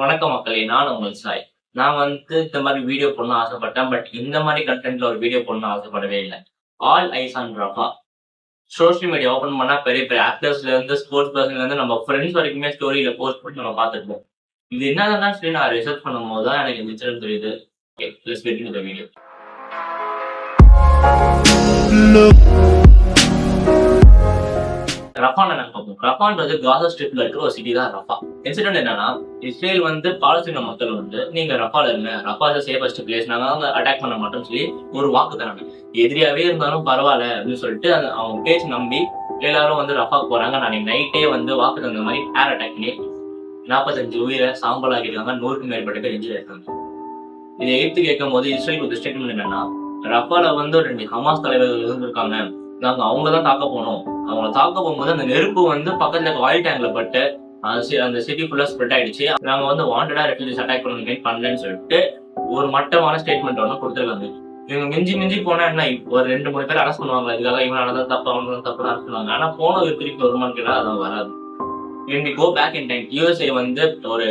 வணக்கம் மக்களே, நான் உங்கள் சாய். நான் இந்த மாரி வீடியோ போடணும்னு ஆசைப்பட்டேன். பட் இந்த மாரி கன்டென்ட்ல ஒரு வீடியோ போடணும்னு ஆசைப்படவே இல்ல. All eyes on Rafah. Social media open பண்ணா பெரிய பெரிய ஆக்டர்ஸ்லேருந்து, ஸ்போர்ட்ஸ் பர்சன்லேருந்து நம்ம ஃப்ரெண்ட்ஸ் வரைக்குமே ஸ்டோரியில போஸ்ட் பண்ணி நம்ம பார்த்துருப்போம். இது என்னதுன்னு சொல்லி நான் ரிசர்ச் பண்ணும்போது தான் எனக்கு இந்த இன்சிடென்ட் தெரியுது. Okay, let's get into the video. ரஃபான் என்ன பார்ப்போம். ரஃபான்றது காசா ஸ்ட்ரிப்ல இருக்கிற ஒரு சிட்டி தான் ரஃபா. இன்சிடென்ட் என்னன்னா, இஸ்ரேல் பாலஸ்தீன மக்கள் நீங்க ரஃபால இருங்க, ரஃபா இஸ் சேஃபஸ்ட் பிளேஸ், நாங்க அட்டாக் பண்ண மாட்டோம்னு சொல்லி ஒரு வாக்கு தராங்க. எதிரியாவே இருந்தாலும் பரவாயில்ல அப்படின்னு சொல்லிட்டு அவங்க பேச்சு நம்பி எல்லாரும் ரஃபாக்கு போறாங்க. நான் நைட்டே வாக்கு தந்த மாதிரி ஏர் அட்டாக் பண்ணி 45 உயிரை சாம்பல் ஆகிருக்காங்க. 100க்கும் மேற்பட்ட பேர் இன்ஜுரி ஆயிருக்காங்க. இதை எடுத்து கேட்கும் போது இஸ்ரேல் ஒரு ஸ்டேட்மெண்ட் என்னன்னா, ரஃபால ஒரு 2 ஹமாஸ் தலைவர்கள் இருந்திருக்காங்க, நாங்க அவங்கதான் தாக்க போனோம். அவங்களை தாக்க போகும்போது அந்த நெருப்பு பக்கத்துல இருக்க ஆயில் டேங்க்ல பட்டு அந்த சிட்டி ஃபுல்லா ஸ்ப்ரெட் ஆயிடுச்சு. நாங்க வாண்டடா ரெஃப்யூஜிஸ் அட்டாக் பண்ணலன்னு சொல்லிட்டு ஒரு மட்டமான ஸ்டேட்மெண்ட் கொடுத்துருக்காங்க. இவங்க மிஞ்சி மிஞ்சி போனா என்ன, ஒரு 2-3 பேர் அரெஸ்ட் பண்ணுவாங்க. இதுக்காக இவனாலதான் தப்பு அவனால தப்பு அரெஸ்ட் பண்ணுவாங்க. ஆனா போன திருப்பி வருமானு கேட்டா அதான் வராது. இவங்க go back in time. USA ஒரு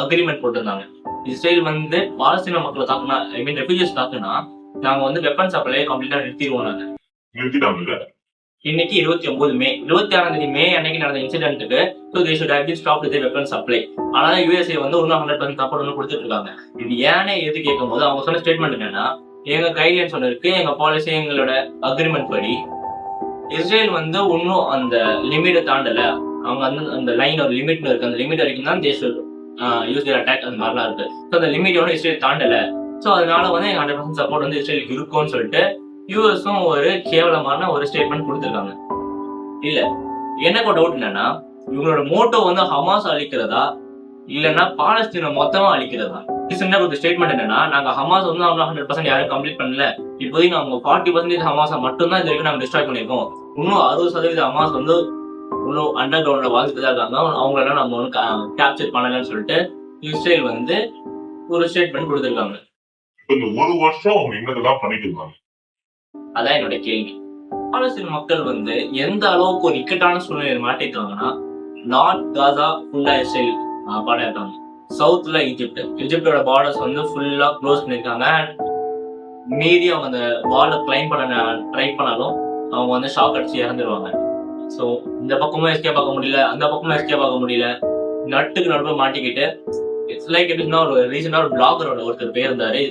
அக்ரிமெண்ட் போட்டிருந்தாங்க. இஸ்ரேல் பாலஸ்தீன மக்களை தாக்குனா, ஐ மீன் ரெஃப்யூஜிஸ் தாக்குனா, நாங்க வெப்பன் சப்ளையை கம்ப்ளீட்டா நிறுத்திடுவோம். நாங்க நிறுத்திட்டாங்க. இன்னைக்கு 29 மே 26 மே அன்னைக்கு நடந்த இன்சிடென்ட்டுக்கு they should have been stopped the weapon supply. ஆனா யுஎஸ்ஏ இன்னும் 100% சப்போர்ட் கொடுத்துட்டு இருக்காங்க. இது ஏன்னு எது கேட்கும் போது அவங்க சொன்ன ஸ்டேட்மெண்ட் என்னன்னா, எங்க கைட்லைன்ஸ் இருக்கு, எங்க பாலிசி, எங்களோட அக்ரிமெண்ட் படி இஸ்ரேல் இன்னும் அந்த லிமிட்டை தாண்டல. அவங்க அந்த லைன் ஒரு லிமிட் இருக்கு, அந்த லிமிட் வரைக்கும் தான் they should use their attack. அந்த மாதிரிலாம் இருக்கு. ஸோ அந்த லிமிட்டோட இஸ்ரேல் தாண்டல. ஸோ அதனால எங்க 100% சப்போர்ட் இஸ்ரேலுக்கு இருக்கும்னு சொல்லிட்டு யூஎஸும் ஒரு கேவலமான ஒரு ஸ்டேட்மெண்ட் கொடுத்துருக்காங்க. இல்ல, எனக்கு டவுட் என்னன்னா, இவங்களோட மோட்டோ ஹமாஸ் அழிக்கிறதா இல்லைன்னா பாலஸ்தீன மொத்தமா அழிக்கிறதா? ஒரு ஸ்டேட்மெண்ட் என்னன்னா, நாங்க ஹமாஸ் 100% யாரும் கம்ப்ளீட் பண்ணல, இப்போதைக்கு நாங்க 40% ஹமாஸை மட்டும்தான் இது வரைக்கும் நாங்க டிஸ்ட்ராய் பண்ணிருக்கோம். இன்னும் 60% ஹமாஸ் இன்னும் அண்டர் கிரவுண்ட்ல வாழ்ந்துட்டு தான் இருக்காங்க, அவங்களெல்லாம் நம்ம கேப்சர் பண்ணலன்னு சொல்லிட்டு இஸ்ரேல் ஒரு ஸ்டேட்மெண்ட் கொடுத்துருக்காங்க. ஒரு வருஷம் அவங்க என்னதான் பண்ணிட்டு இருக்காங்க? அதான் என்னோட கேள்வி. பாலஸ்தீன மக்கள் எந்த அளவுக்கு ஒரு இக்கட்டான சூழ்நிலையை மாட்டிருக்காங்கன்னா, நார்த் காசா ஃபுல்லா இஸ்ரேல் பாடாயிருக்காங்க. சவுத்ல ஈஜிப்டோட பார்டர்ஸ் ஃபுல்லா க்ளோஸ் பண்ணிருக்காங்க. மீறி அவங்க அந்த வாலை கிளைம் பண்ண ட்ரை பண்ணாலும் அவங்க ஷாக் அடிச்சு இறந்துருவாங்க. ஸோ இந்த பக்கமும் எஸ்கேப் ஆக முடியல, அந்த பக்கமும் எஸ்கேப் ஆக முடியல, நட்டுக்கு நடுவே மாட்டிக்கிட்டு இட்ஸ் லைக் எப்படின்னா, ஒரு ரீசெண்டா ஒரு பிளாகரோட ஒருத்தர் பேர் இருந்தாரு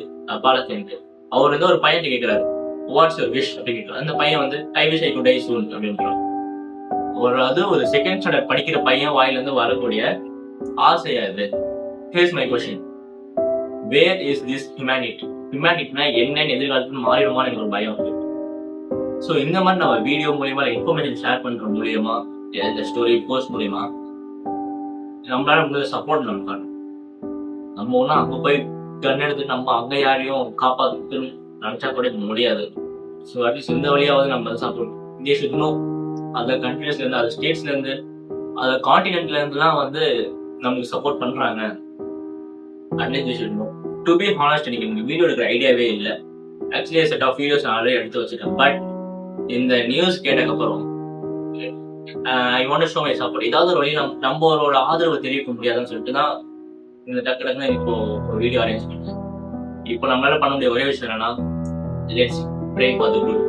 பாலஸ்தீனுக்கு. அவர் ஒரு பையன் கேட்கிறாரு, வாட்ஸ் யுவர் விஷ் அப்படின்னு. அந்த பையன் I wish I could die soon அப்படின்றான். ஒரு செகண்ட் ஸ்டாண்டர்ட் படிக்கிற பையன் வாயிலிருந்து வரக்கூடிய ஆசையா இது. Here's my question, where is this humanity? ஹியூமனிட்டினா என்னன்னு எதிர்காலத்துல மாறிடுமான்னு எனக்கு ஒரு பயம் இருக்கு. ஸோ இந்த மாதிரி நம்ம வீடியோ மூலியமா இன்ஃபர்மேஷன் ஷேர் பண்ற மூலியமா, இந்த ஸ்டோரி போஸ்ட் மூலியமா நம்மளால முடிஞ்ச சப்போர்ட் நம்ம நம்ம ஒன்றும் அங்க போய் கண் எடுத்து நம்ம அங்க யாரையும் காப்பாற்று நினைச்சா கூட முடியாது. ஸோ அட்லீஸ்ட் இந்த வழியாவது நம்ம support India should know. Other கண்ட்ரீஸ்ல இருந்து, அதர் ஸ்டேட்ஸ்ல இருந்து, அதர் கான்டினென்ட்ல இருந்துலாம் நமக்கு சப்போர்ட் பண்றாங்க. At least the should know. To be honest, எனக்கு இந்த வீடியோ எடுக்கிற ஐடியாவே இல்லை. ஆக்சுவலி செட் ஆஃப் வீடியோஸ் நான் ஆல்ரெடி எடுத்து வச்சிருக்கேன். பட் இந்த நியூஸ் கேட்டதுக்கப்புறம் I want to show my support. ஏதாவது ஒரு வழி நம்மளோட ஆதரவு தெரிவிக்க முடியாதுன்னு சொல்லிட்டு தான் இந்த டக்கு இப்போ ஒரு வீடியோ அரேஞ்ச் பண்ணேன். இப்போ நம்மளால பண்ண முடிய ஒரே விஷயம் என்னன்னா, let's pray for the good.